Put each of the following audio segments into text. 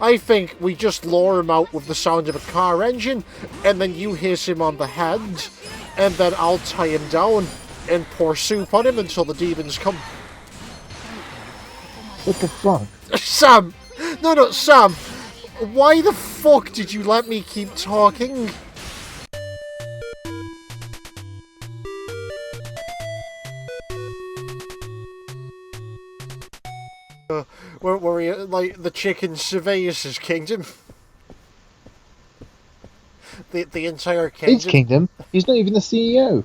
I think we just lure him out with the sound of a car engine, and then you hit him on the head, and then I'll tie him down and pour soup on him until the demons come. What the fuck? Sam! No, Sam! Why the fuck did you let me keep talking? Were we like the chicken surveys his kingdom? The entire kingdom? His kingdom? He's not even the CEO.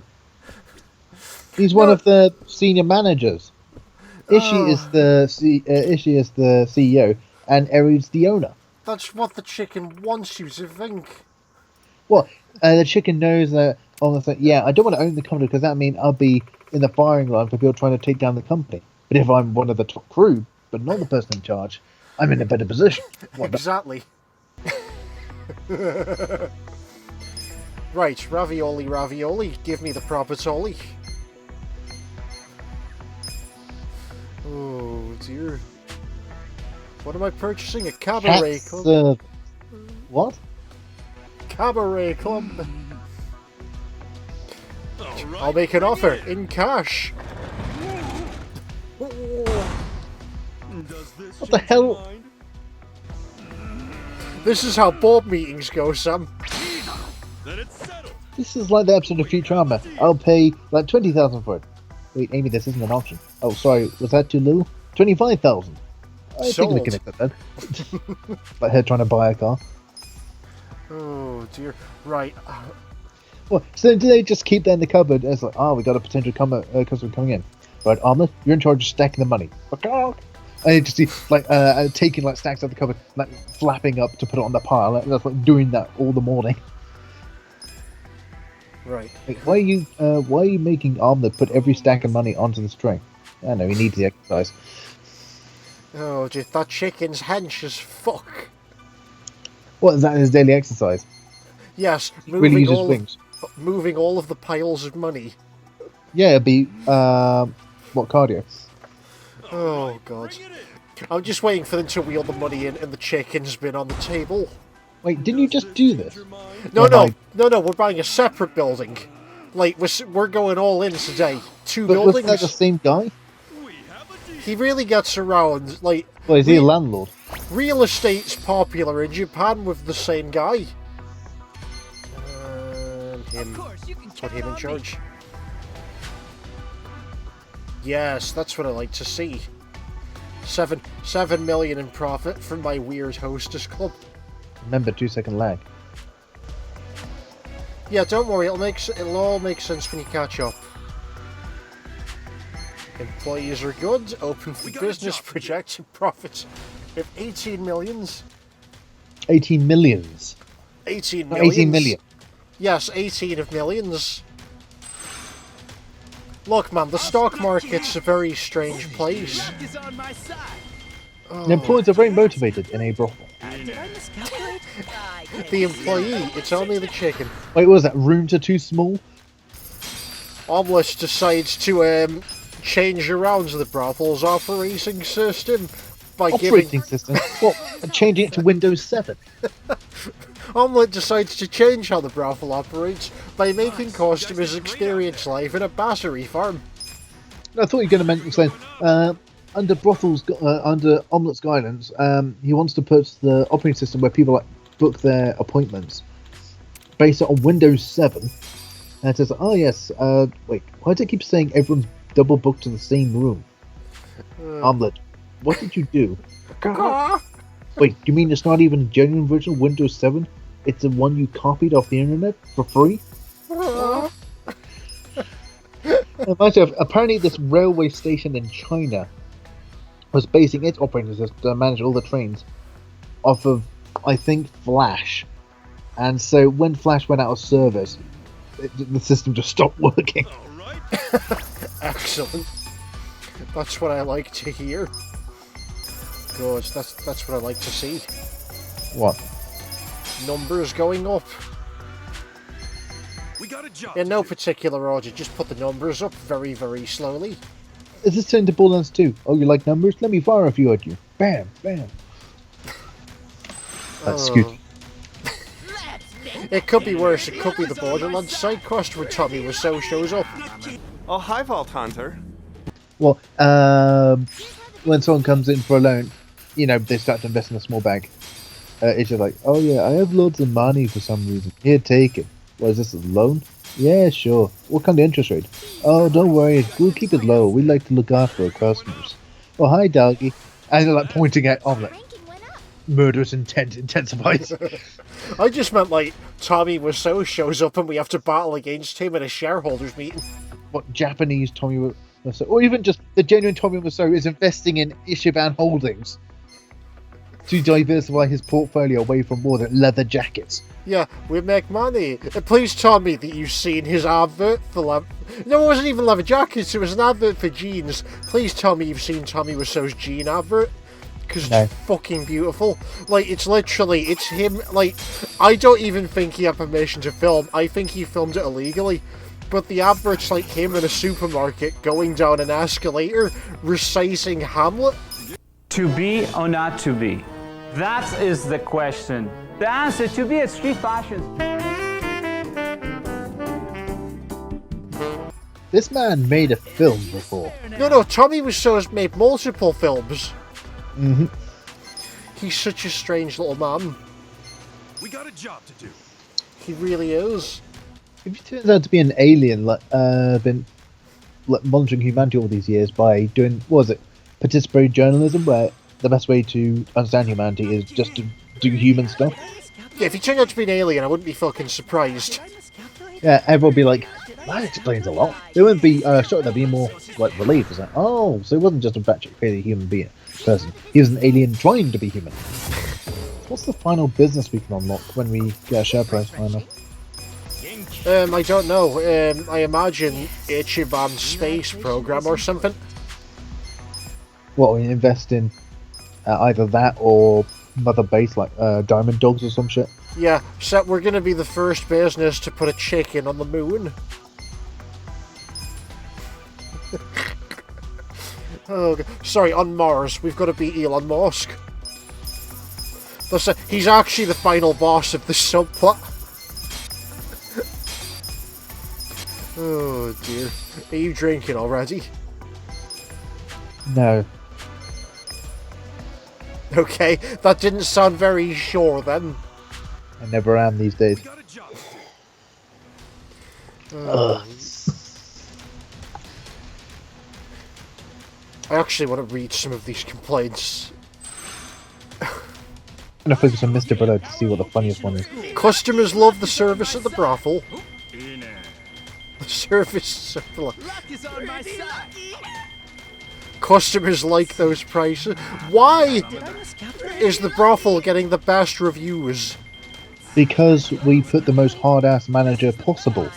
He's one of the senior managers. Ishi is the CEO, and Eri's the owner. That's what the chicken wants you to think. Well, the chicken knows that. Yeah, I don't want to own the company because that means I'll be in the firing line for people trying to take down the company. But if I'm one of the top crew, but not the person in charge, I'm in a better position. Exactly. Right, ravioli, give me the propertoli. Oh dear. What am I purchasing? A cabaret club? What? Cabaret club. I'll make an offer in cash. What the hell? This is how board meetings go, Sam. This is like the episode of Futurama. I'll pay like 20,000 for it. Wait, Amy, this isn't an option. Oh, sorry, was that too little? 25,000. I think we can accept that. Like her trying to buy a car. Oh dear. Right. Well, so do they just keep that in the cupboard? It's like, we got a potential customer coming in. Right, Omelette, you're in charge of stacking the money. And you just see like taking like stacks out of the cupboard, like flapping up to put it on the pile. That's like doing that all the morning. Right. Like, why are you making Omelette put every stack of money onto this tray? I know he needs the exercise. Oh, dude, that chicken's hench as fuck. What is that? His daily exercise? Yes, Really uses wings. Moving all of the piles of money. Yeah, it'd be what cardio? Oh god. I'm just waiting for them to wheel the money in and the chicken's been on the table. Wait, didn't you just do this? No, we're buying a separate building. Like, we're going all in today. Two buildings. Was that the same guy? He really gets around, like... Well, is he a landlord? Real estate's popular in Japan with the same guy. Him. Put him in charge. Yes, that's what I like to see. 7 million in profit from my weird hostess club. Remember, 2-second lag. Yeah, don't worry, it'll all make sense when you catch up. Employees are good, open for business, projected profits of 18 millions. 18 millions. 18 millions. 18 million. Yes, 18 of millions. Look, man, the stock market's a very strange place. The employees are very motivated in a brothel. The employee, it's only the chicken. Wait, what was that? Rooms are too small? Omelette decides to change around the brothel's operating system by system? What? Changing it to Windows 7? Omelette decides to change how the brothel operates by making customers experience life in a battery farm. I thought you were going to mention under under Omelette's guidance, he wants to put the operating system where people like book their appointments based on Windows 7. And it says, oh yes, wait, why do it keep saying everyone's double booked to the same room? Omelette, what did you do? Wait, you mean it's not even a genuine version of Windows 7? It's the one you copied off the internet for free? Apparently this railway station in China was basing its operating system to manage all the trains off of, I think, Flash. And so when Flash went out of service, the system just stopped working. Excellent. That's what I like to hear. Good, that's what I like to see. What? Numbers going up. We got a job. In no particular order, just put the numbers up very, very slowly. Is this turned to Borderlands 2? Oh, you like numbers? Let me fire a few at you. Bam, bam. Scooty. It could be worse. It could be the Borderlands side quest where Tommy Wiseau shows up. Oh, hi, Vault Hunter. Well, when someone comes in for a loan, you know, they start to invest in a small bag. It's just like, oh yeah, I have loads of money for some reason. Here, take it. What is this, a loan? Yeah, sure. What kind of interest rate? Oh, don't worry, we'll keep it low. We like to look after our customers. Oh, hi, doggy. And they're like pointing at Omelette. Murderous intent intensifies. I just meant like Tommy Wiseau shows up and we have to battle against him in a shareholders meeting. What Japanese Tommy Wiseau, or even just the genuine Tommy Wiseau is investing in Ichiban Holdings to diversify his portfolio away from more than leather jackets. Yeah, we make money. Please tell me that you've seen his advert for No, it wasn't even leather jackets, it was an advert for jeans. Please tell me you've seen Tommy Wiseau's jean advert. Because it's fucking beautiful. Like, it's literally, it's him, like, I don't even think he had permission to film. I think he filmed it illegally. But the advert's like him in a supermarket going down an escalator, reciting Hamlet. To be or not to be? That is the question. The answer to be at street fashion. This man made a film before. No, Tommy Wiseau has made multiple films. Mm-hmm. He's such a strange little man. We got a job to do. He really is. If he turns out to be an alien, been monitoring humanity all these years by doing, what was it, participatory journalism, where the best way to understand humanity is just to do human stuff. Yeah, if he turned out to be an alien, I wouldn't be fucking surprised. Yeah, everyone would be like, that explains a lot. They wouldn't be shocked, they'd be more like relieved. It's like, oh, so it wasn't just a batshit crazy human person. He was an alien trying to be human. What's the final business we can unlock when we get a share price final? I don't know. I imagine Ichiban's space program or something. What, we invest in either that or Mother Base, like Diamond Dogs or some shit? Yeah, so we're gonna be the first business to put a chicken on the moon. Oh, sorry, on Mars. We've got to beat Elon Musk. He's actually the final boss of the subplot. Oh dear. Are you drinking already? No. Okay, that didn't sound very sure then. I never am these days. I actually want to read some of these complaints. I'm gonna focus on Mr. Brother to see what the funniest one is. Customers love the service at the brothel. The service is so Customers like those prices. Why is the brothel getting the best reviews? Because we put the most hard-ass manager possible.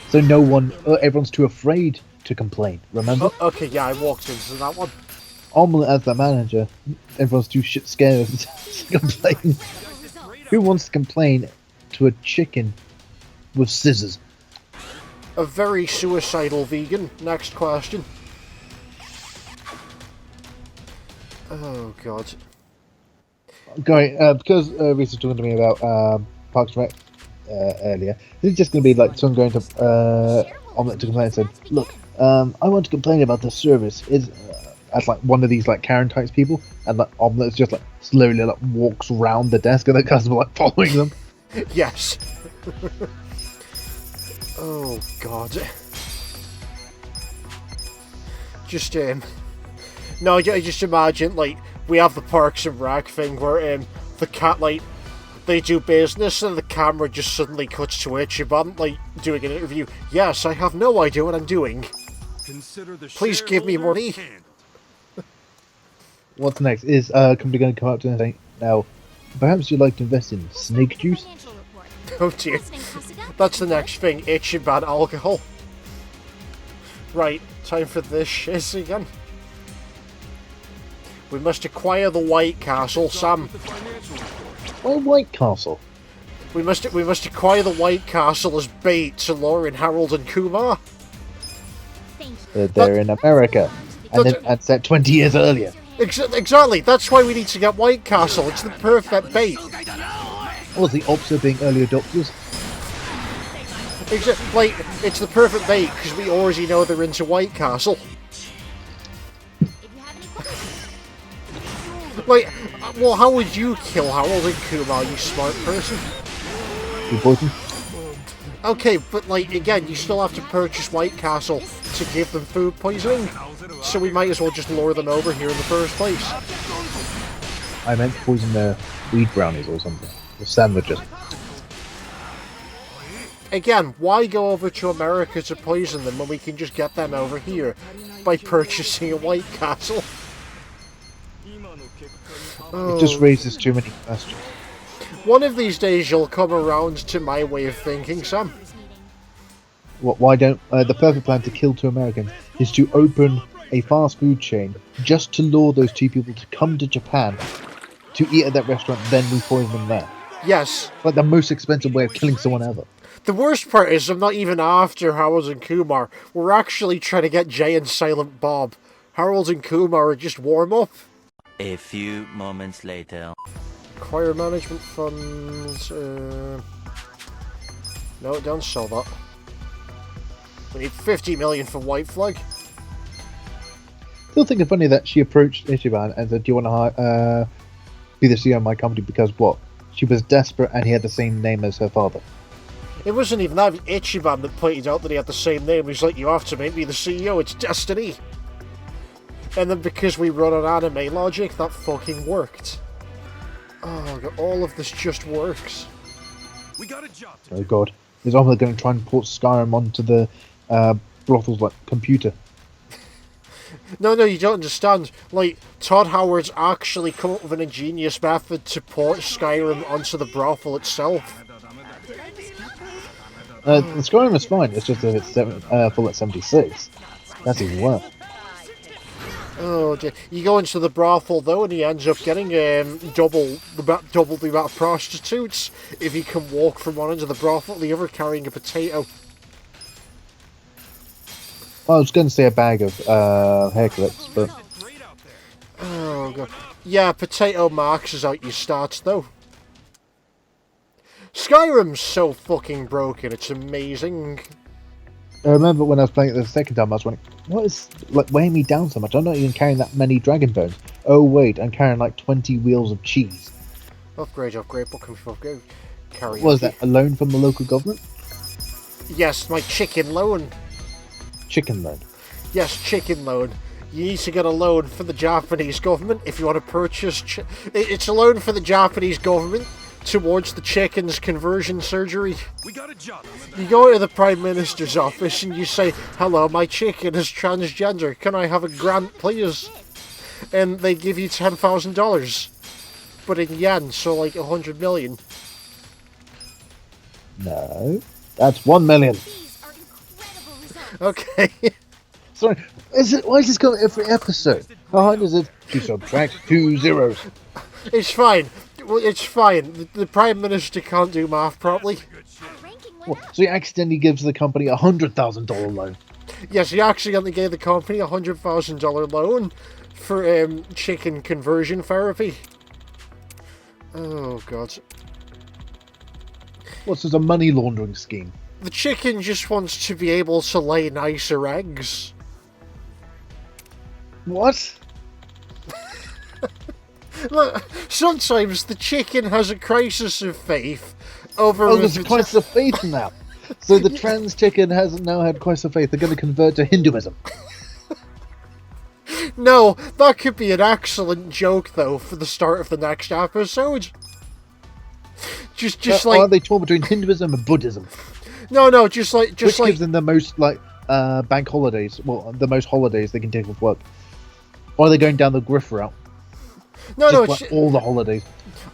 So no one, everyone's too afraid to complain, remember? Oh, okay, yeah, I walked into that one. Omelette as the manager, everyone's too shit scared to complain. Who wants to complain to a chicken with scissors? A very suicidal vegan. Next question. Oh, God. Going, because Reese was talking to me about Parks and Rec earlier, this is just going to be like someone going to Omelette to complain and said, look, I want to complain about the service. As like one of these like Karen types people, and like Omelette's just like slowly like walks around the desk and the customer like following them. Yes. Oh God. Just no, I just imagine like we have the Parks and Rec thing where the cat like they do business and the camera just suddenly cuts to Ichiban like doing an interview. Yes, I have no idea what I'm doing. Please give me money. What's next? Is company going to come up to and say, now, perhaps you'd like to invest in snake juice? Oh dear. That's the next thing, Ichiban alcohol. Right, time for this shiz again. We must acquire the White Castle, Sam. Why White Castle? We must acquire the White Castle as bait to lure in Harold and Kumar. They're in America, and set 20 years earlier. Exactly. That's why we need to get White Castle. It's the perfect bait. Or the opposite being early adopters. Like, it's the perfect bait because we already know they're into White Castle. Like, well, how would you kill Harold and Kumar, you smart person? You poison. Okay, but like, again, you still have to purchase White Castle to give them food poisoning. So we might as well just lure them over here in the first place. I meant poison their weed brownies or something. The sandwiches. Again, why go over to America to poison them when we can just get them over here by purchasing a White Castle? It just raises too many questions. One of these days you'll come around to my way of thinking, Sam. Why don't the perfect plan to kill two Americans is to open a fast food chain just to lure those two people to come to Japan to eat at that restaurant, then we poison them there. Yes. Like the most expensive way of killing someone ever. The worst part is I'm not even after Harold and Kumar. We're actually trying to get Jay and Silent Bob. Harold and Kumar are just warm up. A few moments later. Acquire management funds. No, don't sell that. We need 50 million for White Flag. Still think it's funny that she approached Ichiban and said, "Do you want to be the CEO of my company?" Because what? She was desperate, and he had the same name as her father. It wasn't even that. Ichiban that pointed out that he had the same name. He's like, "You have to make me the CEO. It's destiny." And then because we run on anime logic, that fucking worked. Oh god, all of this just works. We got a job to Oh do. god, is Armor going to try and port Skyrim onto the brothel's like computer? No, you don't understand. Like, Todd Howard's actually come up with an ingenious method to port Skyrim onto the brothel itself. The Skyrim is fine. It's just that it's full at 76. That's even worse. Oh dear. You go into the brothel though, and he ends up getting double the amount of prostitutes if he can walk from one end of the brothel to the other carrying a potato. Well, I was going to say a bag of hair clips, but Great out there. Oh god. Yeah, potato maxes out your stats though. Skyrim's so fucking broken, it's amazing. I remember when I was playing it the second time, I was wondering, what is like weighing me down so much? I'm not even carrying that many dragon bones. Oh wait, I'm carrying like 20 wheels of cheese. Upgrade, what can we upgrade? Carry What is that, a loan from the local government? Yes, my chicken loan. Chicken loan. Yes, chicken loan. You need to get a loan from the Japanese government if you want to purchase... It's a loan for the Japanese government towards the chicken's conversion surgery. We got a job to do. You go to the Prime Minister's office and you say, "Hello, my chicken is transgender. Can I have a grant, please?" And they give you $10,000. But in yen, so like 100 million. No, that's 1 million. These are incredible results. Okay. Sorry, why is this going every episode? How hard is it to subtract 2 zeros? It's fine. Well, it's fine. The Prime Minister can't do math properly. Our ranking went Well, up. so he accidentally gives the company a $100,000 loan. Yes, he accidentally gave the company a $100,000 loan for chicken conversion therapy. Oh, God. What's this, a money laundering scheme? The chicken just wants to be able to lay nicer eggs. What? Look, sometimes the chicken has a crisis of faith over... Oh, there's a crisis of faith now. So the trans chicken has now had crisis of faith. They're going to convert to Hinduism. No, that could be an excellent joke, though, for the start of the next episode. Just Are like... they torn between Hinduism and Buddhism? No, just like... Which gives them the most, like, bank holidays. Well, the most holidays they can take off work. Or are they going down the griff route? No, Just it's... like all the holidays.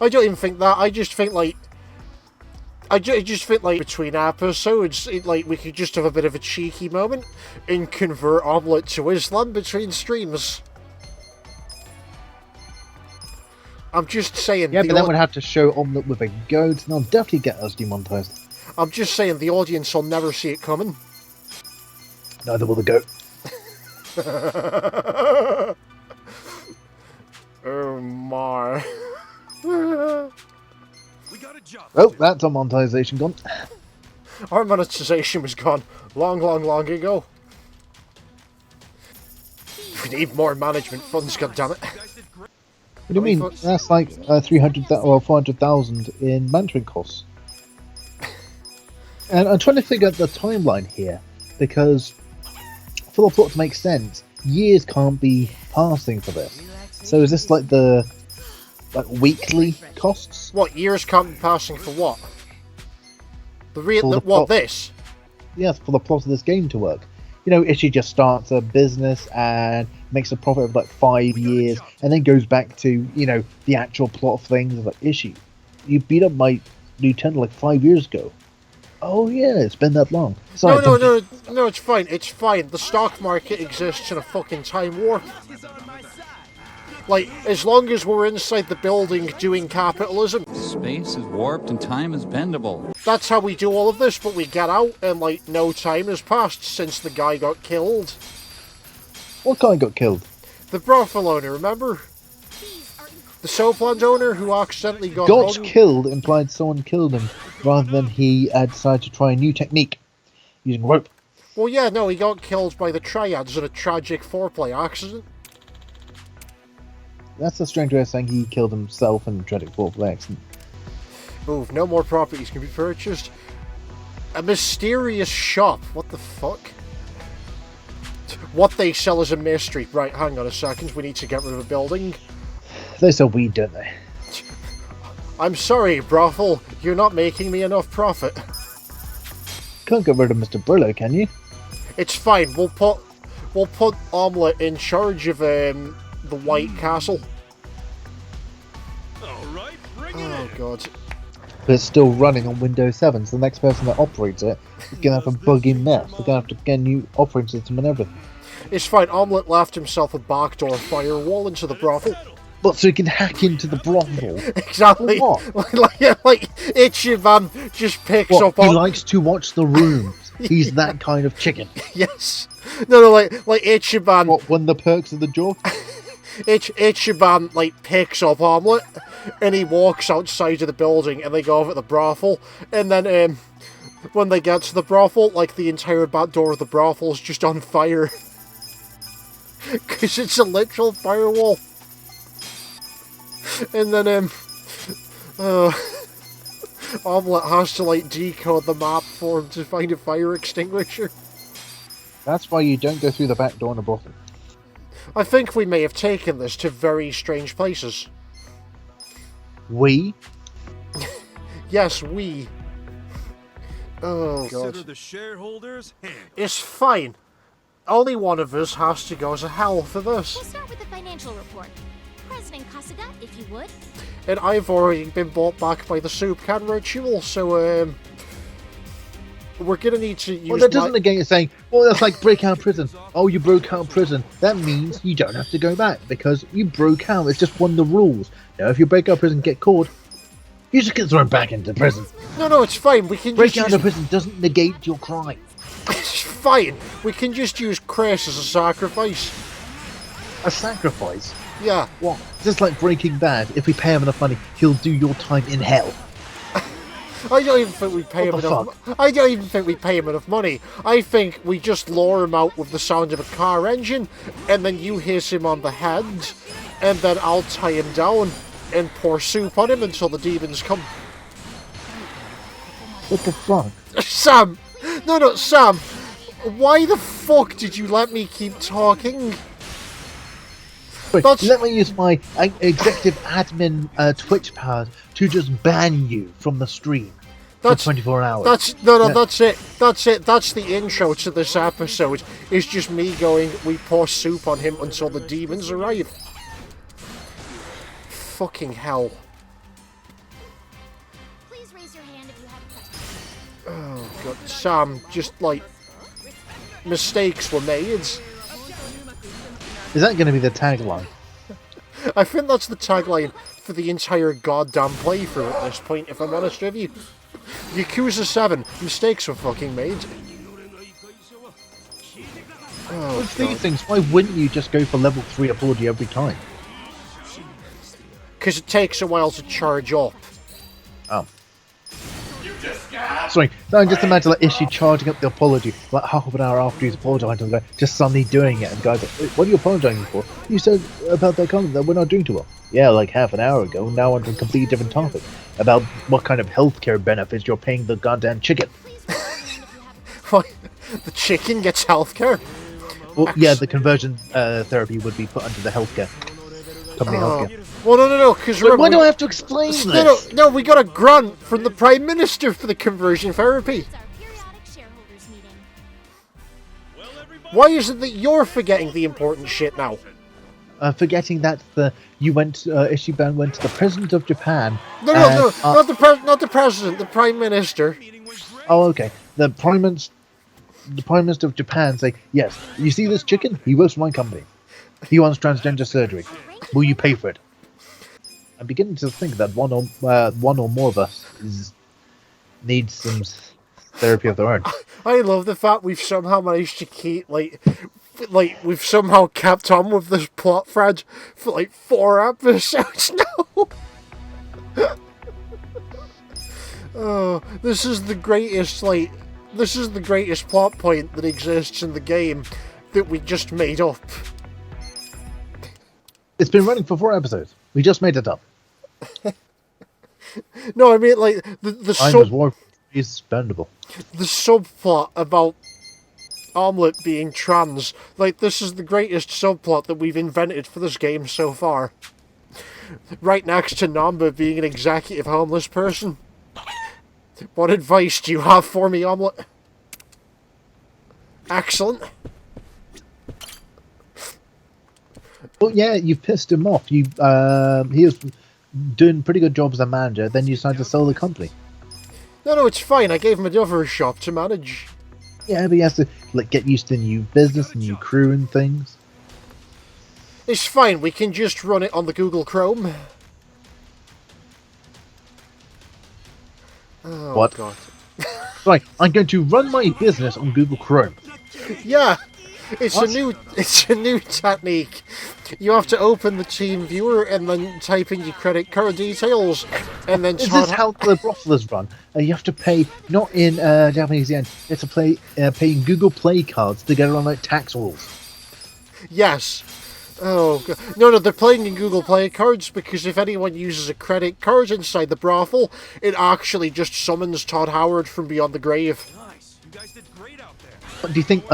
I don't even think that. I just think, like... just think, like, between episodes, we could just have a bit of a cheeky moment and convert Omelette to Islam between streams. I'm just saying... Yeah, but then we'd have to show Omelette with a goat, and they'll definitely get us demonetized. I'm just saying the audience will never see it coming. Neither will the goat. Oh my. We got a job. Oh, that's our monetization gone. Our monetization was gone long ago. We need more management funds, goddammit. What do you mean? That's like 300,000 or 400,000 in management costs. And I'm trying to figure out the timeline here, because for the plot to make sense, years can't be passing for this. So is this like the weekly costs? What, years can't be passing for what? For the What, plot. this? Yes, for the plot of this game to work. You know, if she just starts a business and makes a profit of like 5 years, and then goes back to, you know, the actual plot of things, like, issue. You beat up my lieutenant like 5 years ago. Oh yeah, it's been that long. Sorry, No, it's fine, it's fine. The stock market exists in a fucking time warp. Like, as long as we're inside the building doing capitalism, Space is warped and time is bendable. that's how we do all of this, but we get out and, like, no time has passed since the guy got killed. What guy got killed? The brothel owner, remember? The soap plant owner who accidentally got Got hung? killed implied someone killed him, rather than he decided to try a new technique using rope. Well, yeah, no, he got killed by the triads in a tragic foreplay accident. That's a strange way of saying he killed himself in a tragic foreplay accident. Move, no more properties can be purchased. A mysterious shop, what the fuck? What they sell is a mystery. Right, hang on a second, we need to get rid of a building. They sell weed, don't they? I'm sorry, brothel, you're not making me enough profit. Can't get rid of Mr. Brillo, can you? It's fine, we'll put Omelette in charge of the White Castle. All right, bring it Oh in. god. But it's still running on Windows 7, so the next person that operates it is going to have a buggy mess. They're going to have to get a new operating system and everything. It's fine, Omelette left himself a backdoor firewall into the brothel. But so he can hack into the brothel. Exactly. What? like Ichiban just picks What? up He on... likes to watch the rooms. He's that kind of chicken. Yes. No, like Ichiban... What, when the perks of the joke? Ichiban, like, picks up Omelette, and he walks outside of the building, and they go over to the brothel, and then, when they get to the brothel, like, the entire back door of the brothel is just on fire. Because it's a literal firewall. And then, Omelette has to, like, decode the map for him to find a fire extinguisher. That's why you don't go through the back door in a brothel. I think we may have taken this to very strange places. We? Yes, we. Oh, Consider God. the shareholders handled. It's fine. Only one of us has to go to hell for this. We'll start with the financial report. President Kasuga, if you would. And I've already been bought back by the soup can ritual, so, we're gonna need to use Well, that doesn't negate it saying, well, that's like break out of prison. Oh, you broke out of prison. That means you don't have to go back because you broke out. It's just one of the rules. Now, if you break out of prison and get caught, you just get thrown back into prison. No, it's fine. We can Break just out of prison doesn't negate your crime. It's fine. We can just use Chris as a sacrifice. A sacrifice? Yeah. What? Just like Breaking Bad. If we pay him enough money, he'll do your time in hell. I don't even think we pay him What the enough. I don't even think we pay him enough money. I think we just lure him out with the sound of a car engine, and then you hit him on the head, and then I'll tie him down and pour soup on him until the demons come. What the fuck? Sam! No, Sam! Why the fuck did you let me keep talking? Wait, That's- let me use my executive admin Twitch powers to just ban you from the stream for 24 hours. That's it. That's the intro to this episode. It's just me going, we pour soup on him until the demons arrive. Fucking hell. Please raise your hand if you have a question. Oh god. Sam, just like mistakes were made. Is that going to be the tagline? I think that's the tagline for the entire goddamn playthrough at this point, if I'm honest with you. Yakuza 7, mistakes were fucking made. Oh, With these God. things, why wouldn't you just go for level 3 apology every time? because it takes a while to charge up. Oh. Sorry, no, just imagine like Ishii charging up the apology like half an hour after he's apologised and just suddenly doing it, and guys like, "Wait, what are you apologising for? You said about that comment that we're not doing too well." Yeah, like half an hour ago. Now on to a completely different topic about what kind of healthcare benefits you're paying the goddamn chicken. What? The chicken gets healthcare? Well, yeah, the conversion therapy would be put under the healthcare company healthcare. Well, no, because But why do I have to explain this? No, we got a grant from the Prime Minister for the conversion therapy. It's our periodic shareholders meeting. Why is it that you're forgetting the important shit now? Forgetting that Ishiban went to the President of Japan. No, not the President, the Prime Minister. Oh, okay. The Prime Minister of Japan say, yes, you see this chicken? He works for my company. He wants transgender surgery. Will you pay for it? I'm beginning to think that one or more of us needs some therapy of their own. I love the fact we've somehow managed to keep, like we've somehow kept on with this plot thread for, 4 episodes now. Oh, this is the greatest plot point that exists in the game that we just made up. It's been running for 4 episodes. We just made it up. No, I mean, the subplot about Omelette being trans. This is the greatest subplot that we've invented for this game so far. Right next to Namba being an executive homeless person. What advice do you have for me, Omelette? Excellent. Well, yeah, you've pissed him off. He was doing a pretty good job as a manager, then you decided to sell the company. No, it's fine. I gave him another shop to manage. Yeah, but he has to get used to new business, new crew and things. It's fine. We can just run it on the Google Chrome. Oh, what? God. Right, I'm going to run my business on Google Chrome. Yeah. It's a new technique. You have to open the team viewer and then type in your credit card details, and then. Is this how the brothel is run? You have to pay not in Japanese yen. You have to pay in Google Play cards to get around tax rules. Yes. Oh God. No, they're playing in Google Play cards because if anyone uses a credit card inside the brothel, it actually just summons Todd Howard from beyond the grave. Nice. You guys did great out there. What do you think?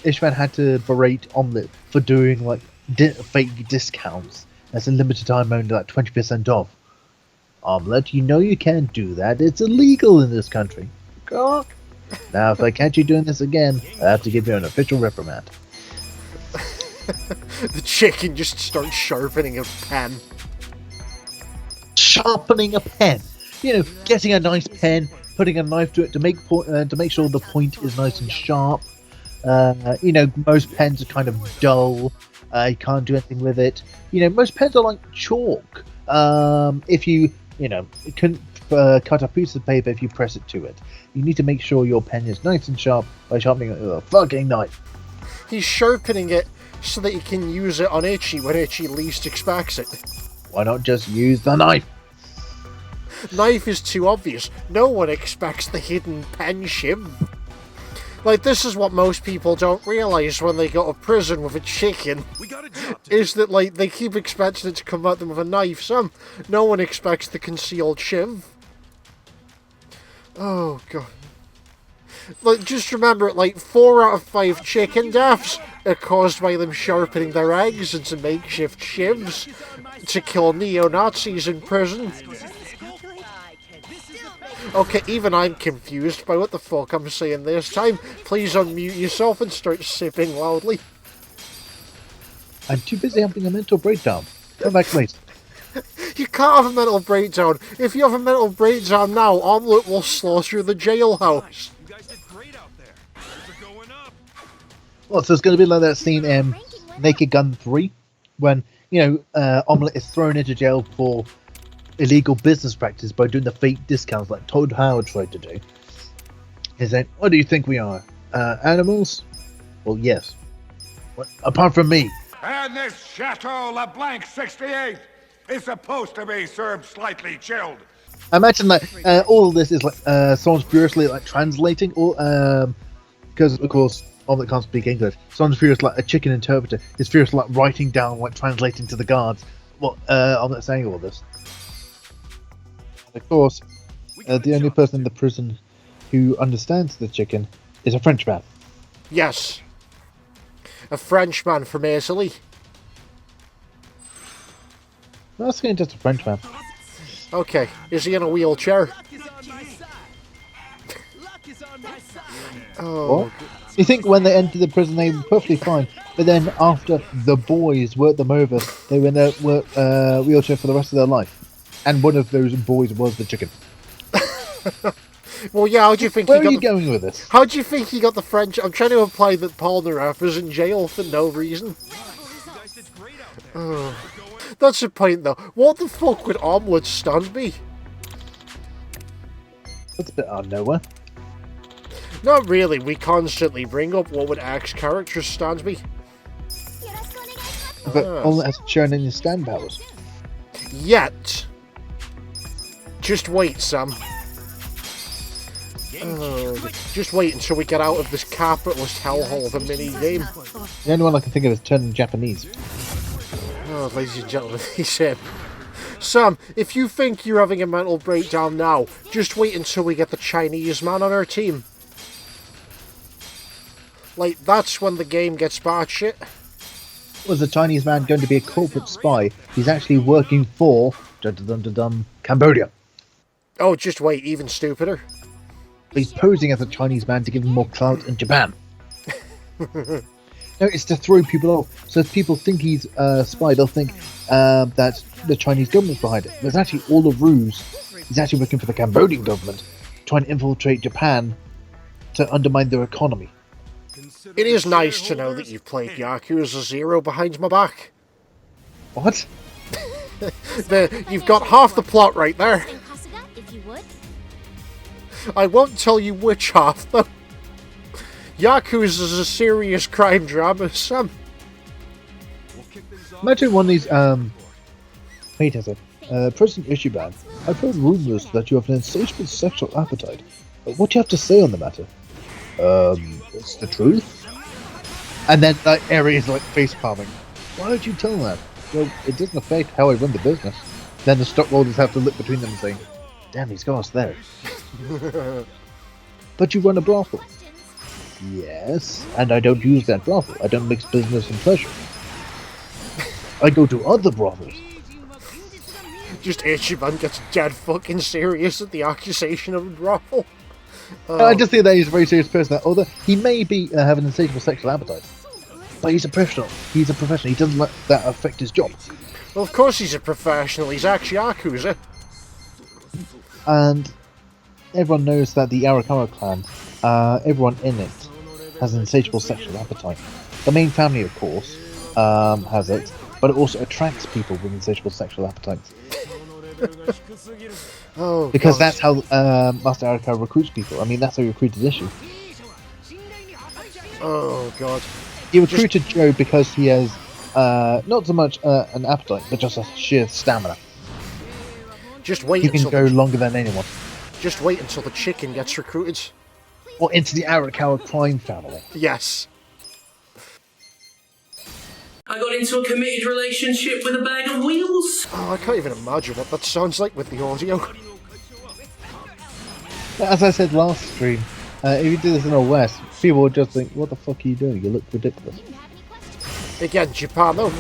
Ishvan had to berate Omelette for doing fake discounts. That's a limited time only, 20% off. Omelette, you know you can't do that. It's illegal in this country. Cock. Now, if I catch you doing this again, I have to give you an official reprimand. The chicken just starts sharpening a pen. Sharpening a pen. Getting a nice pen, putting a knife to it to make sure the point is nice and sharp. Most pens are kind of dull. You can't do anything with it. Most pens are like chalk. If you can cut a piece of paper if you press it to it. You need to make sure your pen is nice and sharp by sharpening it with a fucking knife. He's sharpening it so that he can use it on Itchy when Itchy least expects it. Why not just use the knife? Knife is too obvious. No one expects the hidden pen shiv. This is what most people don't realise when they go to prison with a chicken. We got a job to is that, they keep expecting it to come at them with a knife. No one expects the concealed shiv. Oh, God. Just remember, 4 out of 5 chicken deaths are caused by them sharpening their eggs into makeshift shivs to kill neo-Nazis in prison. Okay, even I'm confused by what the fuck I'm saying this time. Please unmute yourself and start sipping loudly. I'm too busy having a mental breakdown. Come back later. You can't have a mental breakdown. If you have a mental breakdown now, Omelette will slaughter the jailhouse. You guys did great out there. Things are going up. Well, so it's going to be like that scene in Naked Gun 3 when, Omelette is thrown into jail for illegal business practice by doing the fake discounts like Todd Howard tried to do. He's saying, what do you think we are? Animals? Well, yes. What? Apart from me. And this Chateau LeBlanc 68 is supposed to be served slightly chilled. I imagine that all of this is like someone's furiously like translating, or because of course Omelette can't speak English. Someone's furious like a chicken interpreter is furious like writing down, like translating to the guards what Omelette's saying all this. Of course, the only person in the prison who understands the chicken is a Frenchman. Yes. A Frenchman from Italy. No, that's getting just a Frenchman. Okay, is he in a wheelchair? Oh, What? You think when they entered the prison they were perfectly fine, but then after the boys worked them over, they were in a wheelchair for the rest of their life. And one of those boys was the chicken. well, yeah. How do you think? Where are you going with this? How do you think he got the French? I'm trying to imply that Paul Naref is in jail for no reason. Oh. That's the point, though. What the fuck would Omelette stand be? That's a bit out of nowhere. Not really. We constantly bring up what would X characters stand be. But Omelette hasn't shown any stand powers. Yet. Just wait, Sam. Just wait until we get out of this capitalist hellhole of a mini-game. The only one I can think of is turning Japanese. Oh, ladies and gentlemen, he's him. Sam, if you think you're having a mental breakdown now, just wait until we get the Chinese man on our team. Like, that's when the game gets batshit. Was the Chinese man going to be a corporate spy? He's actually working for Cambodia. Oh, just wait, even stupider. He's posing as a Chinese man to give him more clout in Japan. No, it's to throw people off. So if people think he's a spy, they'll think that the Chinese government's behind it. There's actually all a ruse. He's actually working for the Cambodian government, trying to infiltrate Japan to undermine their economy. It is nice to know that you've played Yakuza 0 behind my back. What? You've got half the plot right there. President Kasuga, if you would. I won't tell you which half, though. Yakuza is a serious crime drama, Sam. Imagine one of these, wait a second. President Ichiban, I've heard rumors that you have an insatiable sexual appetite. What do you have to say on the matter? It's the truth? And then that area is like face palming. Why would you tell that? Well, it doesn't affect how I run the business. Then the stockholders have to look between them and say, damn, he's got us there. But you run a brothel. Yes, and I don't use that brothel. I don't mix business and pleasure. I go to other brothels. Just Ichiban gets dead fucking serious at the accusation of a brothel. I just think that he's a very serious person. That although he may be have an insatiable sexual appetite, but he's a professional. He's a professional. He doesn't let that affect his job. Well, of course he's a professional. He's actually Yakuza. And everyone knows that the Arakawa clan, everyone in it, has an insatiable sexual appetite. The main family, of course, has it, but it also attracts people with insatiable sexual appetites. Oh, because God. that's how Master Arakawa recruits people. I mean, that's how he recruited Issue. Oh, God. He recruited Joe because he has not so much an appetite, but just a sheer stamina. Just wait He can until go longer than anyone. Just wait until the chicken gets recruited. Or into the Arakawa crime family. Yes. I got into a committed relationship with a bag of wheels. Oh, I can't even imagine what that sounds like with the audio. As I said last stream, if you do this in the West, people would just think, what the fuck are you doing? You look ridiculous. Again, Japan though.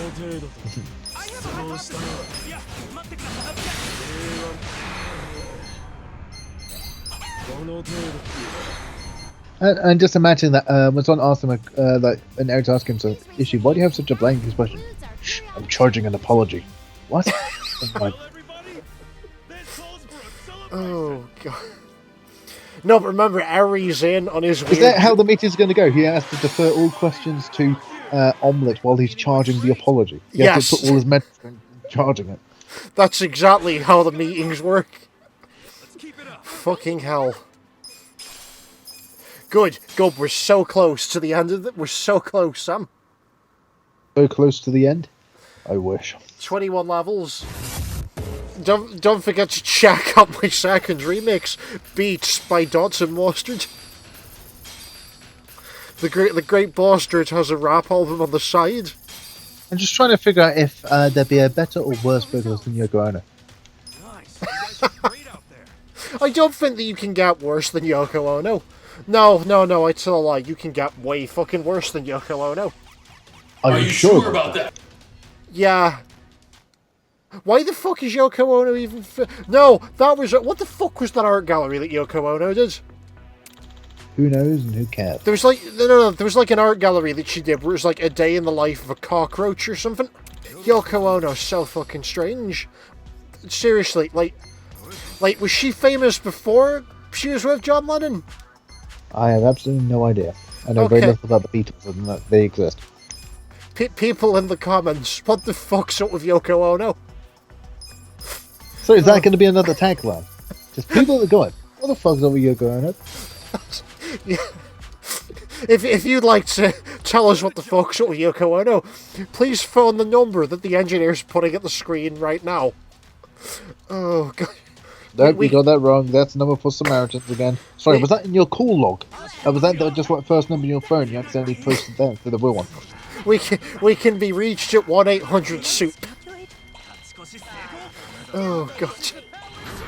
And just imagine that when someone asks him, like an editor asks him, so, Issue, why do you have such a blank expression? Shh, I'm charging an apology. What? Oh, God. No, but remember, Ari's in on his weird... Is that how the meeting's going to go? He has to defer all questions to Omelette while he's charging the apology. He has to put all his meds in charging it. That's exactly how the meetings work. Fucking hell. Good, good, we're so close to the end of it. We're so close, Sam. So close to the end? I wish. 21 levels. Don't forget to check out my second remix, Beats by Dots and Mustard. The Great Bastard has a rap album on the side. I'm just trying to figure out if there'd be a better or worse vocalist than Yoko Ono. Nice. You guys did great out there. I don't think that you can get worse than Yoko Ono. No, I tell a lie. You can get way fucking worse than Yoko Ono. Are you sure about that? Yeah. Why the fuck is Yoko Ono even... No, that was... What the fuck was that art gallery that Yoko Ono did? Who knows and who cares? There was like... No, there was like an art gallery that she did where it was like a day in the life of a cockroach or something. Yoko Ono's so fucking strange. Seriously, like, was she famous before she was with John Lennon? I have absolutely no idea. I know very little about the Beatles and that they exist. People in the comments, what the fuck's up with Yoko Ono? So is that going to be another tagline? Just people that go, what the fuck's up with Yoko Ono? Yeah. If you'd like to tell us what the fuck's up with Yoko Ono, please phone the number that the engineer's putting at the screen right now. Oh, God. Nope, we got that wrong. That's number for Samaritans again. Sorry, was that in your call log? Was that just what first number in your phone? You accidentally posted that for the real one. We can be reached at 1-800-SOUP. Oh, God.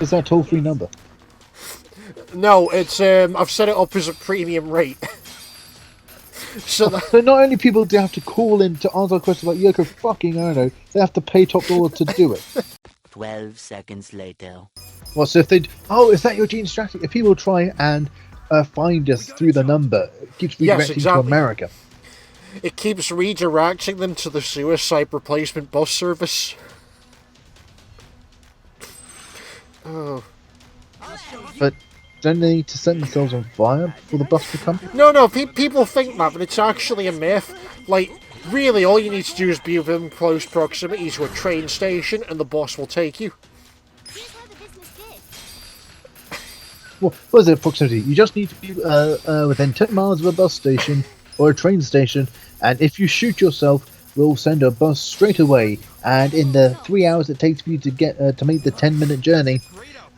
Is that a toll-free number? No, it's, I've set it up as a premium rate. So not only people do have to call in to answer questions like Yoko fucking Ono, they have to pay top dollar to do it. 12 seconds later. Well, so if they... Oh, is that your gene strategy? If people try and find us through the number, it keeps redirecting to America. It keeps redirecting them to the suicide replacement bus service. Oh. But don't they need to set themselves on fire before the bus will come? No, people think that, but it's actually a myth. Like, really, all you need to do is be within close proximity to a train station, and the bus will take you. Well, what is it, proximity? You just need to be within 10 miles of a bus station or a train station, and if you shoot yourself, we'll send a bus straight away. And in the 3 hours it takes for you to get to make the 10-minute journey,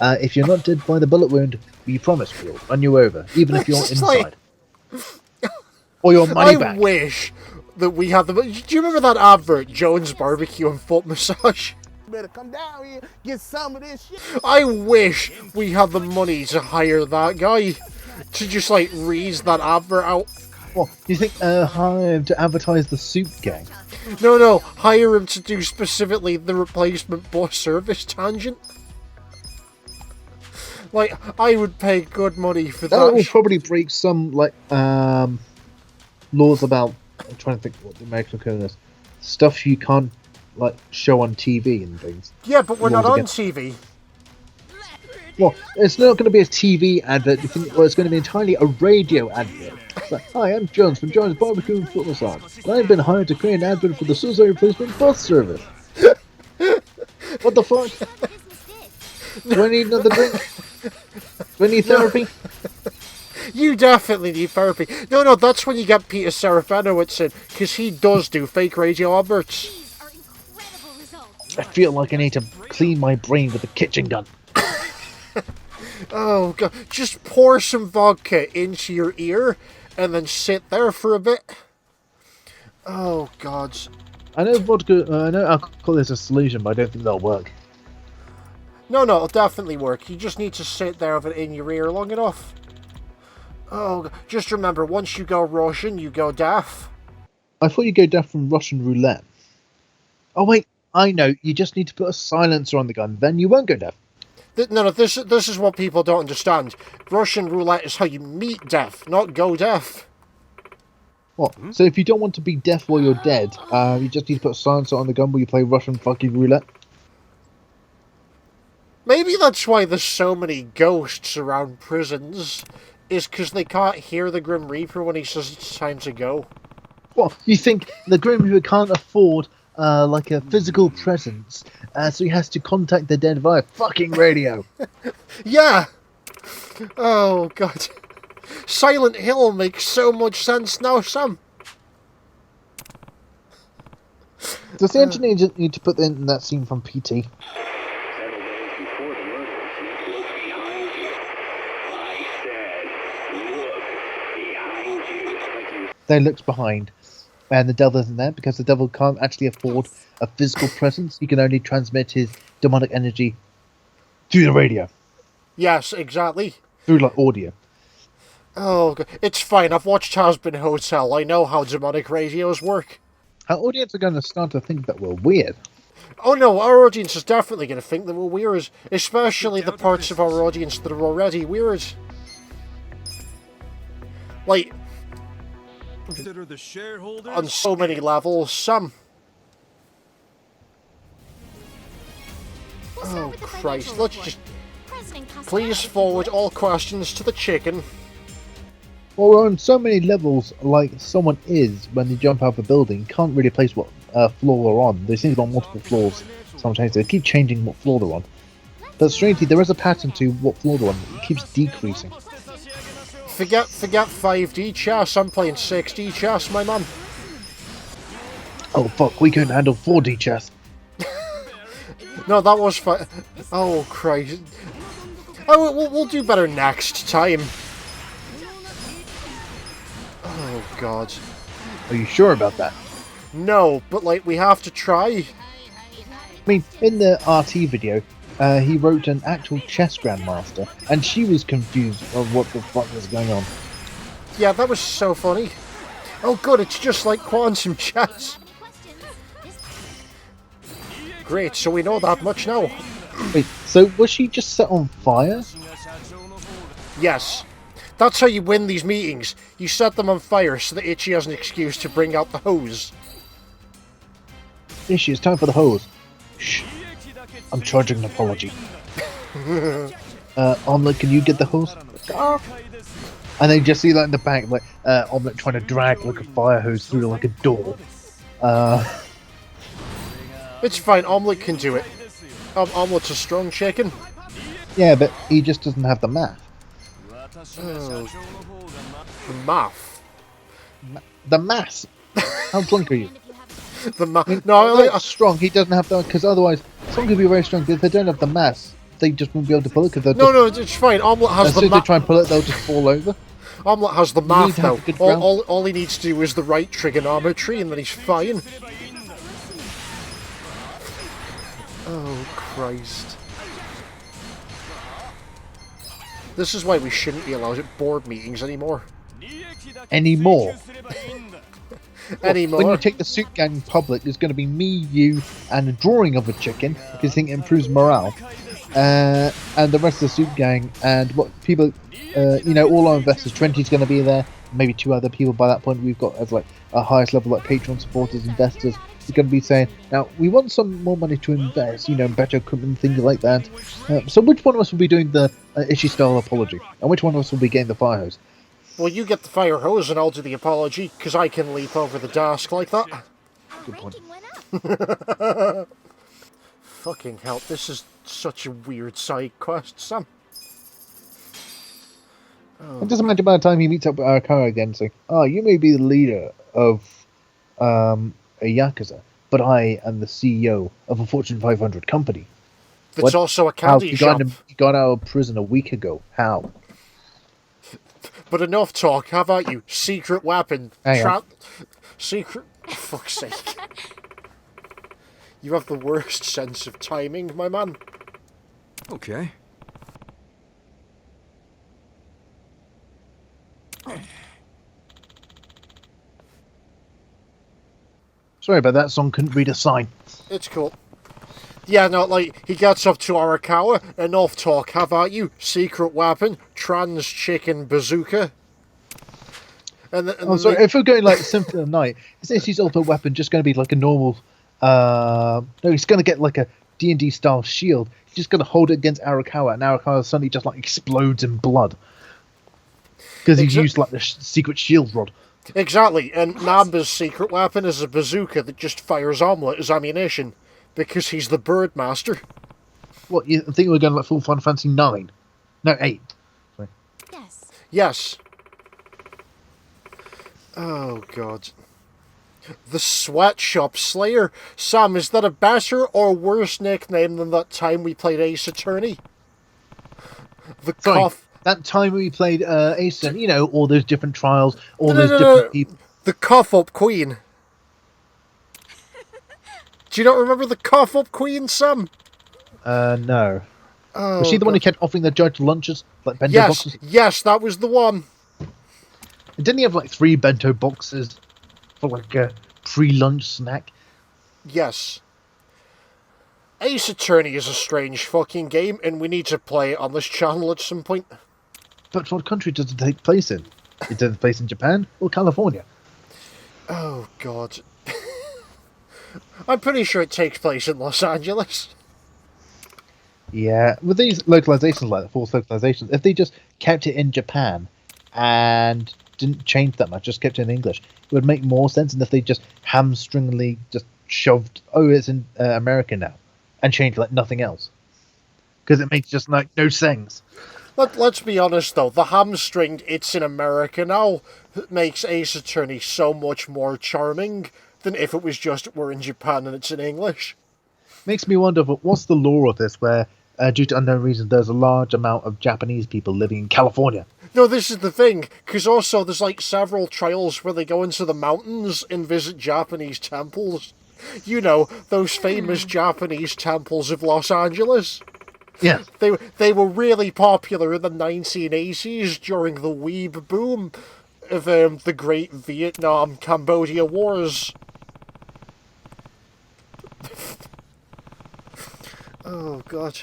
if you're not dead by the bullet wound, we promise we'll run you over, even if you're inside. Or your money back. I wish that we had the... Do you remember that advert, Jones Barbecue and Foot Massage? Better come down here, get some of this shit. I wish we had the money to hire that guy to just, like, read that advert out. What, do you think hire him to advertise the Soup Gang? No, hire him to do specifically the replacement bus service tangent. Like, I would pay good money for that. That will probably break some, like, laws about... I'm trying to think what the American code is. Stuff you can't, like, show on TV and things. Yeah, but we're not on TV. Well, it's not going to be a TV advert. Well, it's going to be entirely a radio advert. It's like, hi, I'm Jones from Jones Barbecue and Foot Massage. And I've been hired to create an advert for the suicide replacement bus service. What the fuck? Do I need another drink? Do I need therapy? You definitely need therapy. No, that's when you get Peter Serafinowicz in, because he does do fake radio adverts. I feel like I need to clean my brain with a kitchen gun. Oh, God. Just pour some vodka into your ear, and then sit there for a bit. Oh, God. I know vodka, I know alcohol is a solution, but I don't think that'll work. No, it'll definitely work. You just need to sit there with it in your ear long enough. Oh, just remember, once you go Russian, you go deaf. I thought you'd go deaf from Russian roulette. Oh, wait, I know. You just need to put a silencer on the gun, then you won't go deaf. No, this is what people don't understand. Russian roulette is how you meet deaf, not go deaf. What? So if you don't want to be deaf while you're dead, you just need to put a silencer on the gun while you play Russian fucking roulette? Maybe that's why there's so many ghosts around prisons, is because they can't hear the Grim Reaper when he says it's time to go. What? You think the Grim Reaper can't afford, like a physical presence, so he has to contact the dead via fucking radio? Yeah! Oh, God. Silent Hill makes so much sense now, Sam. Does the engineer just need to put in that scene from PT? then looks behind, and the devil isn't there because the devil can't actually afford a physical presence. He can only transmit his demonic energy through the radio, Yes, exactly. through like audio. Oh, it's fine. I've watched Hazbin Hotel. I know how demonic radios work. Our audience are going to start to think that we're weird. Oh no, our audience is definitely going to think that we're weird, especially the parts of our audience that are already weird. Like, Consider the shareholders. on so many levels, some. We'll start Oh with the Christ, financial let's report. just... President Costa, Please if you forward would. all questions to the chicken. Well, we're on so many levels, like someone is when they jump out of a building, can't really place what floor they're on. They seem to be on multiple floors sometimes. They keep changing what floor they're on. But strangely, there is a pattern to what floor they're on. It keeps decreasing. Forget 5D chess, I'm playing 6D chess, my man. Oh fuck, we couldn't handle 4D chess. No, that was fine. Oh Christ. Oh, we'll do better next time. Oh God. Are you sure about that? No, but like, we have to try. I mean, in the RT video, he wrote an actual chess grandmaster, and she was confused of what the fuck was going on. Yeah, that was so funny. Oh good, it's just like quantum chess. Great, so we know that much now. Wait, so was she just set on fire? Yes. That's how you win these meetings. You set them on fire so that Itchy has an excuse to bring out the hose. Ishi, it's time for the hose. Shh. I'm charging an apology. Omelette, can you get the hose? And then just see that in the back, like, Omelette trying to drag like a fire hose through like a door. It's fine, Omelette can do it. Omelette's a strong chicken. Yeah, but he just doesn't have the math. Oh. The math. The mass. How drunk are you? The math. No, No, strong. He doesn't have that because otherwise, someone could be very strong. If they don't have the mass, they just won't be able to pull it. Because no, it's fine. Omelette has as the soon as they math. try and pull it, they'll just fall over. Omelette has the need math to have though. a good ground. All he needs to do is the right trigonometry, and then he's fine. Oh Christ! This is why we shouldn't be allowed at board meetings anymore. Anymore. Anymore. When you take the suit gang public, there's going to be me, you, and a drawing of a chicken because I think it improves morale. And the rest of the suit gang and what people, all our investors. 20's going to be there. Maybe 2 other people by that point. We've got as like our highest level, like Patreon supporters, investors. We're going to be saying, now we want some more money to invest, better equipment, things like that. So which one of us will be doing the Ishi style apology, and which one of us will be getting the fire hose? Well, you get the fire hose and I'll do the apology, because I can leap over the desk like that. Good point. Fucking hell, this is such a weird side quest, Sam. And just imagine by the time he meets up with Arakawa again, saying, "Oh, you may be the leader of a Yakuza, but I am the CEO of a Fortune 500 company. That's What? also a How? candy You shop. got out of prison a week ago. How?" But enough talk, how about you? Secret weapon. Hang on. Secret... For fuck's sake. You have the worst sense of timing, my man. Okay. Sorry about that. Song couldn't read a sign. It's cool. Yeah, no, like, he gets up to Arakawa, enough talk, how about you? Secret weapon, trans chicken bazooka. And Oh, sorry. If we're going like Symphony of the Night, isn't his ultimate weapon just going to be like a normal? No, he's going to get like a D&D style shield. He's just going to hold it against Arakawa, and Arakawa suddenly just like explodes in blood because he's used like the secret shield rod. Exactly, and Namba's secret weapon is a bazooka that just fires Omelette as ammunition, because he's the bird master. What, you think we're going like full Final Fantasy 9? No, 8. Sorry. Yes. Yes. Oh, God. The Sweatshop Slayer. Sam, is that a better or worse nickname than that time we played Ace Attorney? The Sorry, cough... that time we played Ace, all those different trials, all those different people. The cough-up queen. Do you not remember the cough-up queen, Sam? No. Oh, Was she the one who God. kept offering the judge lunches? Like bento Yes, boxes? yes, that was the one. And didn't he have like 3 bento boxes for like a pre-lunch snack? Yes. Ace Attorney is a strange fucking game, and we need to play it on this channel at some point. But what country does it take place in? It takes place in Japan or California? Oh, God. I'm pretty sure it takes place in Los Angeles. Yeah, with these localizations like the false localizations, if they just kept it in Japan and didn't change that much, just kept it in English, it would make more sense than if they just hamstringly just shoved, oh, it's in America now, and changed like nothing else. Because it makes just like no sense. Let's be honest though, the hamstringed "it's in America now" makes Ace Attorney so much more charming than if it was just "we're in Japan and it's in English." Makes me wonder, but what's the law of this where, due to unknown reasons, there's a large amount of Japanese people living in California? No, this is the thing, because also there's like several trials where they go into the mountains and visit Japanese temples. You know, those famous Japanese temples of Los Angeles. Yeah. They were really popular in the 1980s during the weeb boom of the Great Vietnam-Cambodia Wars. Oh, God.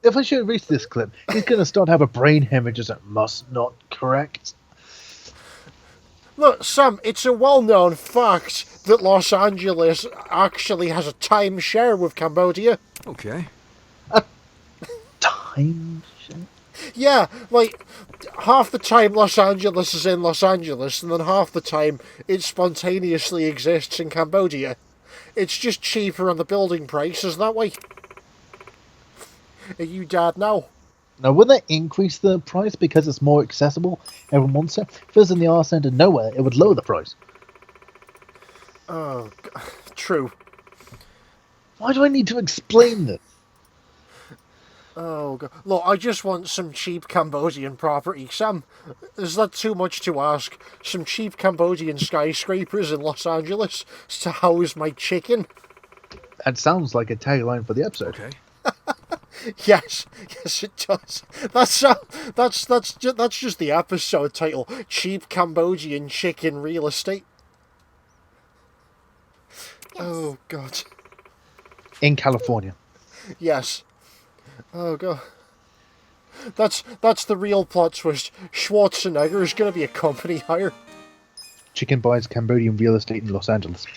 If I show Reese this clip, he's going to start to have a brain hemorrhage that must not correct. Look, Sam, it's a well-known fact that Los Angeles actually has a timeshare with Cambodia. Okay. Time share? Yeah, like, half the time Los Angeles is in Los Angeles, and then half the time it spontaneously exists in Cambodia. It's just cheaper on the building prices that way. Are you dead now? Now, would that increase the price because it's more accessible? Everyone wants it. If it was in the arse end of nowhere, it would lower the price. Oh, true. Why do I need to explain this? Oh, God. Look, I just want some cheap Cambodian property. Sam, is that too much to ask? Some cheap Cambodian skyscrapers in Los Angeles to house my chicken? That sounds like a tagline for the episode. Okay. Yes, it does. That's just the episode title. Cheap Cambodian chicken real estate. Yes. Oh, God. In California. Yes. Oh, God. That's the real plot twist. Schwarzenegger is going to be a company hire. Chicken buys Cambodian real estate in Los Angeles.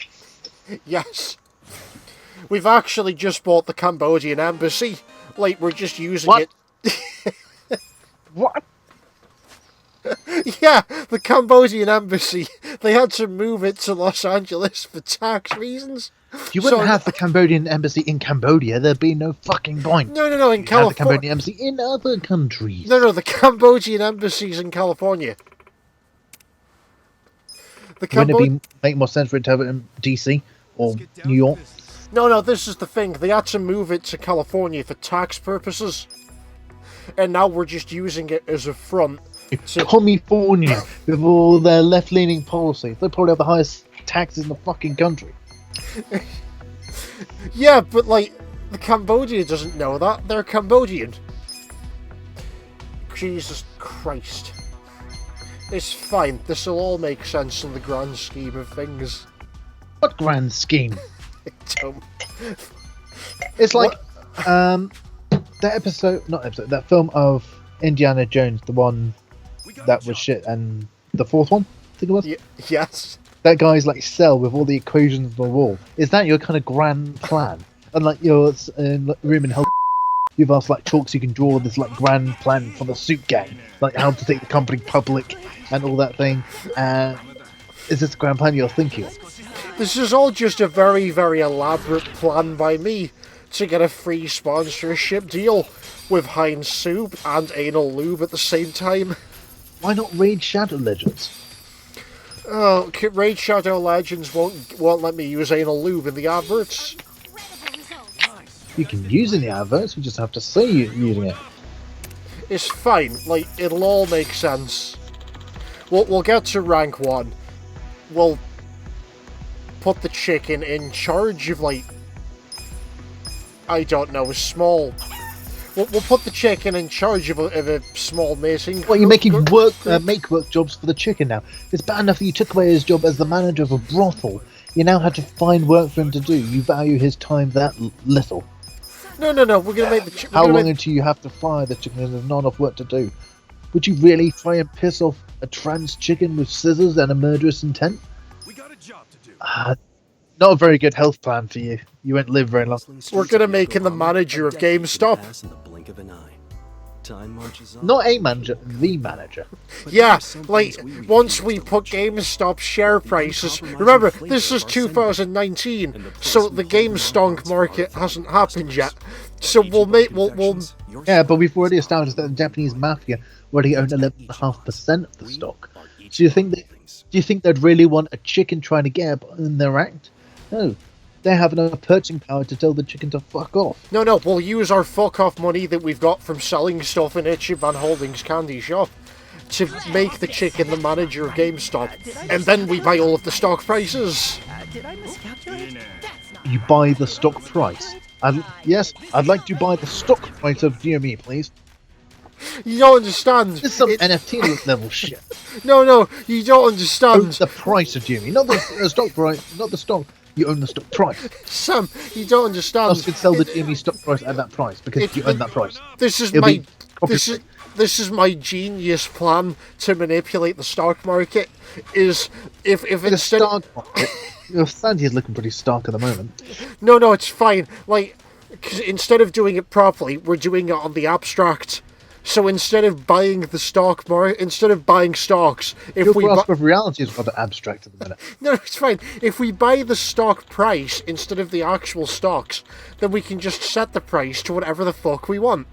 Yes. We've actually just bought the Cambodian embassy. Like, we're just using What? it. What? Yeah, the Cambodian embassy. They had to move it to Los Angeles for tax reasons. You wouldn't have the Cambodian embassy in Cambodia. There'd be no fucking point. No, in You have the California. Cambodian embassy in other countries. No, the Cambodian embassy's in California. Wouldn't it make more sense for it to have it in DC or New York? No, this is the thing. They had to move it to California for tax purposes. And now we're just using it as a front. California, with all their left-leaning policies, they probably have the highest taxes in the fucking country. Yeah, but like, the Cambodia doesn't know that. They're Cambodian. Jesus Christ. It's fine. This'll all make sense in the grand scheme of things. What grand scheme? Don't. It's like that film of Indiana Jones, the one that was shit, and the fourth one, I think it was. Yes. That guy's like cell with all the equations on the wall. Is that your kind of grand plan? And like your room in hell, you've asked like chalks, you can draw this like grand plan for the suit gang, like how to take the company public and all that thing. Is this the grand plan you're thinking of? This is all just a very, very elaborate plan by me to get a free sponsorship deal with Heinz Soup and Anal Lube at the same time. Why not Raid Shadow Legends? Oh, Raid Shadow Legends won't let me use Anal Lube in the adverts. You can use it in the adverts, we just have to say you're using it. It's fine, like, it'll all make sense. We'll get to rank 1. we'll put the chicken in charge of, like, I don't know, a small... We'll put the chicken in charge of a small mason. Well, you're making make work jobs for the chicken now. It's bad enough that you took away his job as the manager of a brothel. You now have to find work for him to do. You value his time that little. No. We're gonna make the chicken. How long until you have to fire the chicken and there's not enough work to do? Would you really try and piss off a trans chicken with scissors and a murderous intent? We got a job to do. Not a very good health plan for you. You won't live very long. We're gonna make him the manager of GameStop. Not a manager, the manager. Yeah, like, once we put GameStop share prices... Remember, this is 2019, so the GameStonk market hasn't happened yet. So we'll... Yeah, but we've already established that the Japanese mafia already own 11.5% of the stock. Do you think they'd really want a chicken trying to get up in their act? No. They have enough purchasing power to tell the chicken to fuck off. No, we'll use our fuck-off money that we've got from selling stuff in Ichiban Holdings candy shop to make the chicken the manager of GameStop. And then we buy all of the stock prices. You buy the stock price? Yes, I'd like to buy the stock price of GME, please. You don't understand. This is some NFT level shit. No, you don't understand. Own the price of GME, not the stock price, not the stock. You own the stock price. Sam, you don't understand. You could sell the GME stock price at that price because you own that price. This is my genius plan to manipulate the stock market. Is if instead stock market, your Sandy is looking pretty stark at the moment. No, it's fine. Like, 'cause instead of doing it properly, we're doing it on the abstract. So instead of buying the stock market, instead of buying stocks, your grasp of reality is rather abstract at the minute. No, it's fine. If we buy the stock price instead of the actual stocks, then we can just set the price to whatever the fuck we want.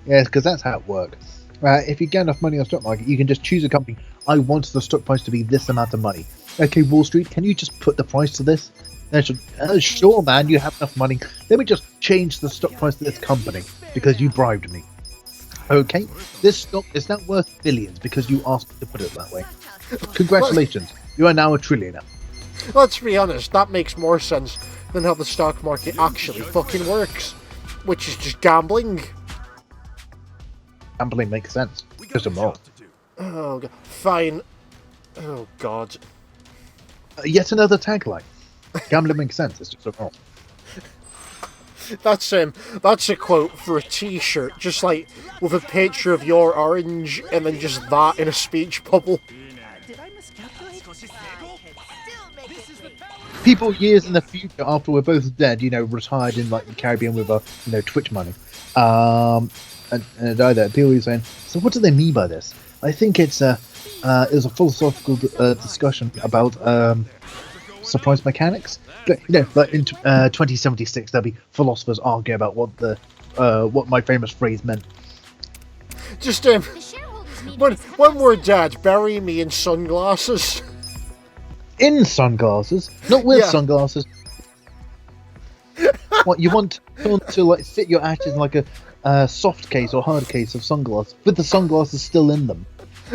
Yes, because that's how it works. If you get enough money on the stock market, you can just choose a company. I want the stock price to be this amount of money. Okay, Wall Street, can you just put the price to this? Sure, man, you have enough money. Let me just change the stock price to this company because you bribed me. Okay, this stock is now worth billions because you asked me to put it that way. Congratulations, you are now a trillionaire. Let's be honest, that makes more sense than how the stock market actually fucking works, which is just gambling. Gambling makes sense. Just a more. Oh, God. Fine. Oh, God. Yet another tagline. Gambling makes sense, it's just a more. That's a quote for a t-shirt, just like with a picture of your orange and then just that in a speech bubble. People years in the future after we're both dead, retired in like the Caribbean with our, Twitch money. And either people are saying, so what do they mean by this? I think it was a philosophical discussion about surprise mechanics. But in 2076, there'll be philosophers arguing about what my famous phrase meant. Just when we're dead, bury me in sunglasses. In sunglasses, not with sunglasses. What you want someone to like fit your ashes in like a soft case or hard case of sunglasses with the sunglasses still in them,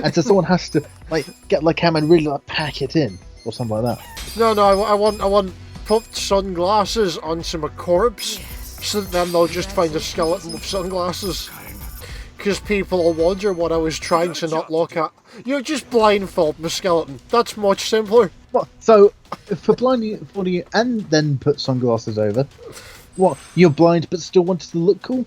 and so someone has to like get like ham and really like pack it in or something like that. No, I want put sunglasses onto my corpse, so that then they'll just find a skeleton with sunglasses. Because people will wonder what I was trying to not look at. Just blindfold my skeleton. That's much simpler. What? So, for blinding you and then put sunglasses over, what? You're blind but still wanted to look cool?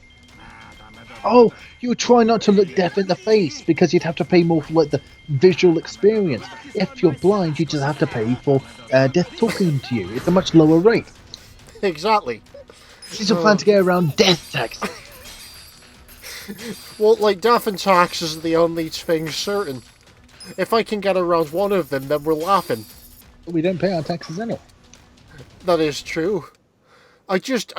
Oh, you try not to look deaf in the face because you'd have to pay more for like the visual experience. If you're blind, you just have to pay for death talking to you. It's a much lower rate. Exactly. This is a plan to get around death tax. Well, like, death and taxes are the only things certain. If I can get around one of them, then we're laughing. We don't pay our taxes anyway. That is true. I just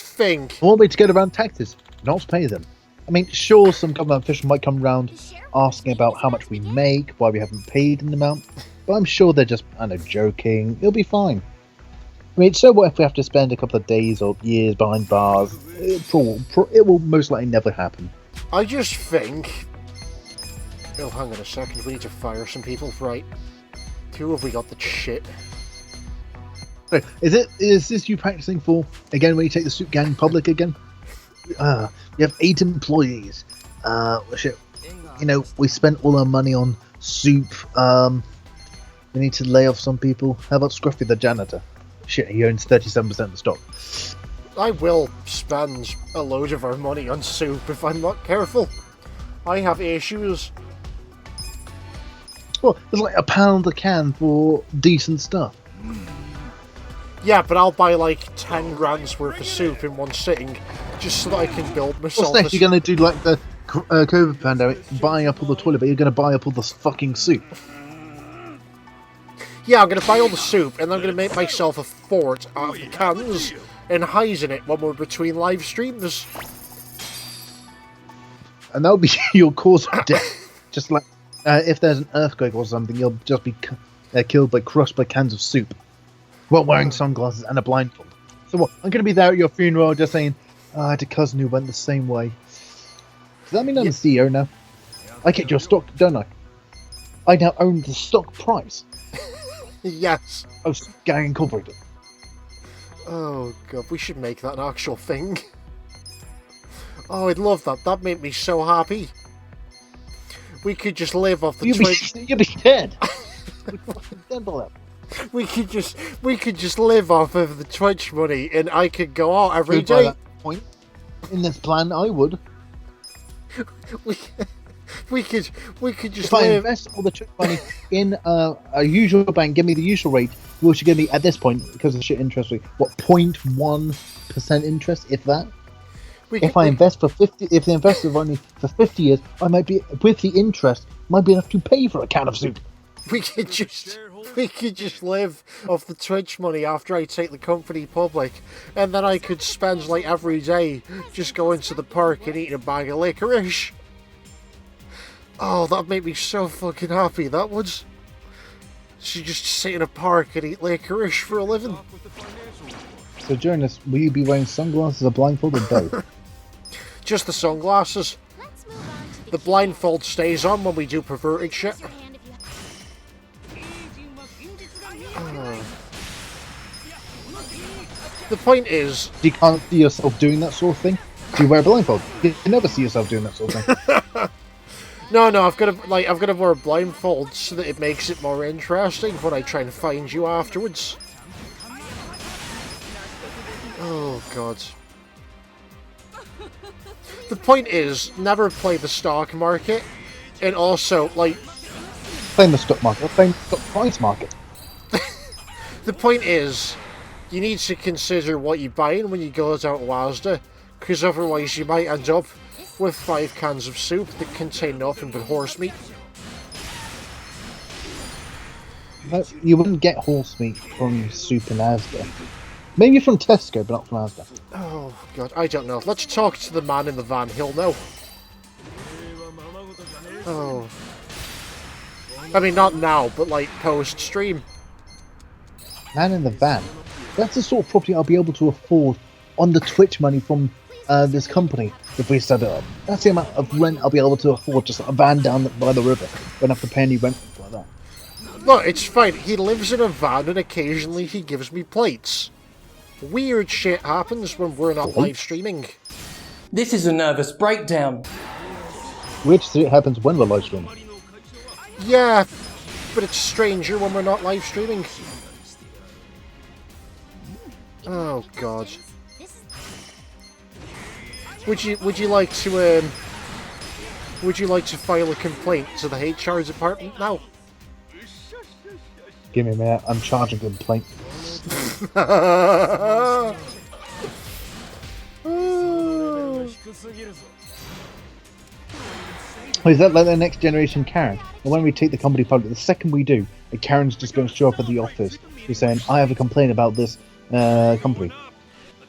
think... One way to get around taxes, not pay them. I mean, sure, some government official might come around asking about how much we make, why we haven't paid an amount, but I'm sure they're just, joking. It'll be fine. I mean, so what if we have to spend a couple of days or years behind bars? It will most likely never happen. I just think... Oh, hang on a second. We need to fire some people. Right. Who have we got that shit? So, is this you practicing for again when you take the soup gang public again? You have 8 employees. Shit. You know, we spent all our money on soup. We need to lay off some people. How about Scruffy the janitor? Shit, he owns 37% of the stock. I will spend a load of our money on soup if I'm not careful. I have issues. Well, it's like £1 a can for decent stuff. Yeah, but I'll buy like 10 grand's worth of soup in one sitting, just so that I can build myself. What's next? You're going to do like the COVID pandemic, buying up all the toilet, but you're going to buy up all the fucking soup. Yeah, I'm going to buy all the soup, and I'm going to make myself a fort out of the cans, and hide in it when we're between live streams. And that'll be your cause of death. Just like if there's an earthquake or something, you'll just be killed by crushed by cans of soup, while wearing sunglasses and a blindfold. So what? I'm going to be there at your funeral, just saying, I had a cousin who went the same way. Does that mean I'm the CEO now? I get your stock, don't I? I now own the stock price. Yes. Of Gang Incorporated. Oh god, we should make that an actual thing. Oh, I'd love that. That made me so happy. We could just live off the Twitch. You'd be dead. We could just live off of the Twitch money, and I could go out every By day. that point, in this plan, I would. We could just if I live. invest all the Twitch money in a usual bank, give me the usual rate, which should give me at this point because of the shit interest rate. What 0.1% interest, if that? If I invest for 50, if the investor only for 50 years, I might be with the interest might be enough to pay for a can of soup. We could just live off the Twitch money after I take the company public, and then I could spend like every day just going to the park and eating a bag of licorice. Oh, that'd make me so fucking happy. That would. So just sit in a park and eat licorice for a living. So during this, will you be wearing sunglasses or blindfold or both? Just the sunglasses. The blindfold stays on when we do perverted shit. The point is... You can't see yourself doing that sort of thing? Do you wear a blindfold? You can never see yourself doing that sort of thing. No, I've got to wear a blindfold so that it makes it more interesting when I try and find you afterwards. Oh, God. The point is, never play the stock market, and also, like... Playing the stock market, playing the stock price market. The point is, you need to consider what you're buying when you go out to Wiseau, because otherwise you might end up with 5 cans of soup that contain nothing but horse meat. You wouldn't get horse meat from soup in Asda. Maybe from Tesco, but not from Asda. Oh, God, I don't know. Let's talk to the man in the van, he'll know. Oh. I mean, not now, but like post-stream. Man in the van. That's the sort of property I'll be able to afford on the Twitch money from this company if we set it up. That's the amount of rent I'll be able to afford, just a van down by the river. Won't have to pay any rent like that. Look, it's fine. He lives in a van and occasionally he gives me plates. Weird shit happens when we're not live streaming. This is a nervous breakdown. Weird shit happens when we're live streaming. Yeah, but it's stranger when we're not live streaming. Oh, God. Would you like to file a complaint to the HR department now? Give me a minute, I'm charging a complaint. Is that like the next generation Karen? And when we take the company public, the second we do, the Karen's just going to show up at the office. She's saying, I have a complaint about this company.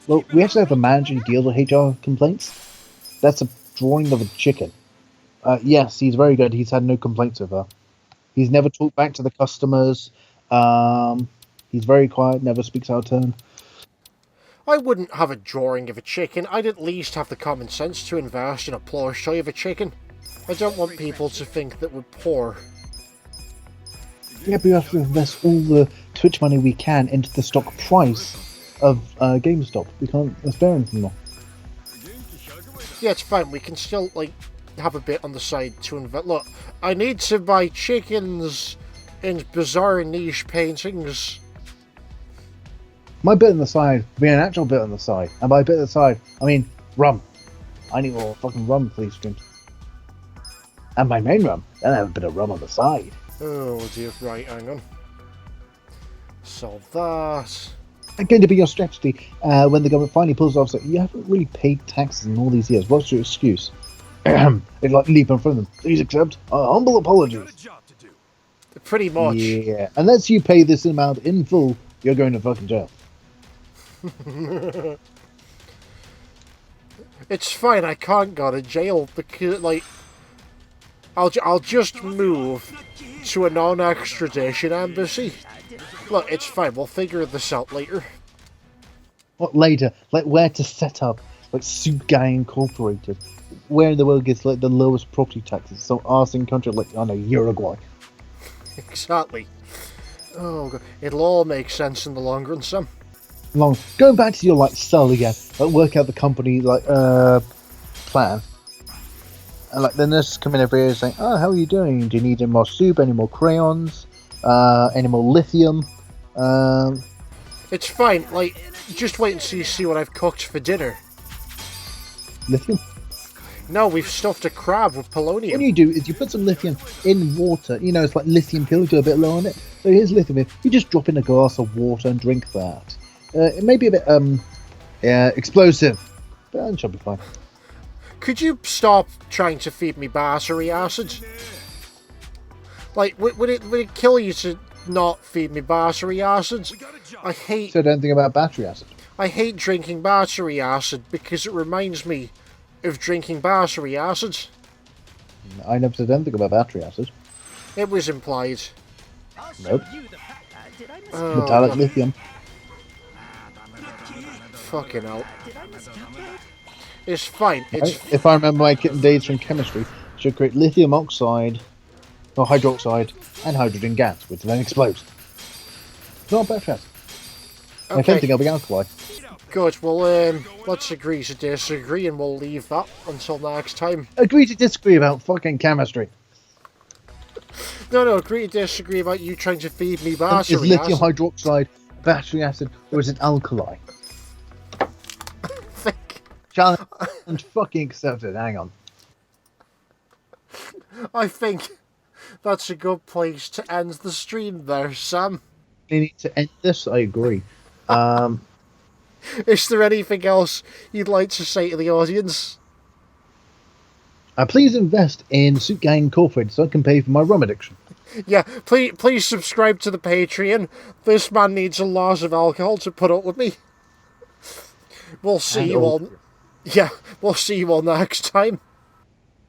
Well, we actually have a manager who deals with HR complaints. That's a drawing of a chicken. Yes, he's very good. He's had no complaints with her. He's never talked back to the customers. He's very quiet, never speaks out of turn. I wouldn't have a drawing of a chicken. I'd at least have the common sense to invest in a plush toy of a chicken. I don't want people to think that we're poor. Yeah, but we have to invest all the Twitch money we can into the stock price of GameStop. We can't spare anything more. Yeah, it's fine. We can still, like, have a bit on the side to invest. Look, I need to buy chickens and bizarre niche paintings. My bit on the side would be an actual bit on the side. And by bit on the side, I mean rum. I need more fucking rum, please, drink. And my main rum. Then I have a bit of rum on the side. Oh dear, right, hang on. Solve that. It's going to be your strategy when the government finally pulls off. So you haven't really paid taxes in all these years. What's your excuse? It's like leap in front of them. Please accept our humble apologies. Pretty much. Yeah, unless you pay this amount in full, you're going to fucking jail. It's fine. I can't go to jail because, like, I'll just move to a non-extradition embassy. Look, it's fine. We'll figure this out later. What later? Like where to set up? Like Suit Guy Incorporated. Where in the world gets like the lowest property taxes? Some arsing country like I don't know, Uruguay. Exactly. Oh god, it'll all make sense in the long run, Sam. Going back to your like sell again, like work out the company like plan. And like the nurses come in every year saying, "Oh, how are you doing? Do you need any more soup? Any more crayons? Any more lithium?" It's fine. Like, just wait until you see what I've cooked for dinner. Lithium? No, we've stuffed a crab with polonium. What you do is you put some lithium in water. You know, it's like lithium pills, do a bit low on it. So here's lithium. You just drop in a glass of water and drink that. It may be a bit explosive, but it should be fine. Could you stop trying to feed me battery acid? Like, would it kill you to not feed me battery acid? I hate. So don't think about battery acid. I hate drinking battery acid because it reminds me of drinking battery acid. I never said anything about battery acid. It was implied. Nope. Oh, Metallic lithium. Fucking hell. It's fine. It's If I remember my kitten days from chemistry, it should create lithium oxide, or hydroxide, and hydrogen gas, which then explodes. Not battery acid. okay. I don't think I'll be alkali. Good. Well, let's agree to disagree, and we'll leave that until next time. Agree to disagree about fucking chemistry. No, agree to disagree about you trying to feed me Is battery lithium acid. hydroxide battery acid, or is it alkali? Think. Challenge fucking accepted. Hang on. I think that's a good place to end the stream there, Sam. We need to end this. I agree. Is there anything else you'd like to say to the audience? Please invest in Suit Gang Incorporated so I can pay for my rum addiction. Yeah, please subscribe to the Patreon. This man needs a lot of alcohol to put up with me. We'll see you all. Yeah, we'll see you all next time.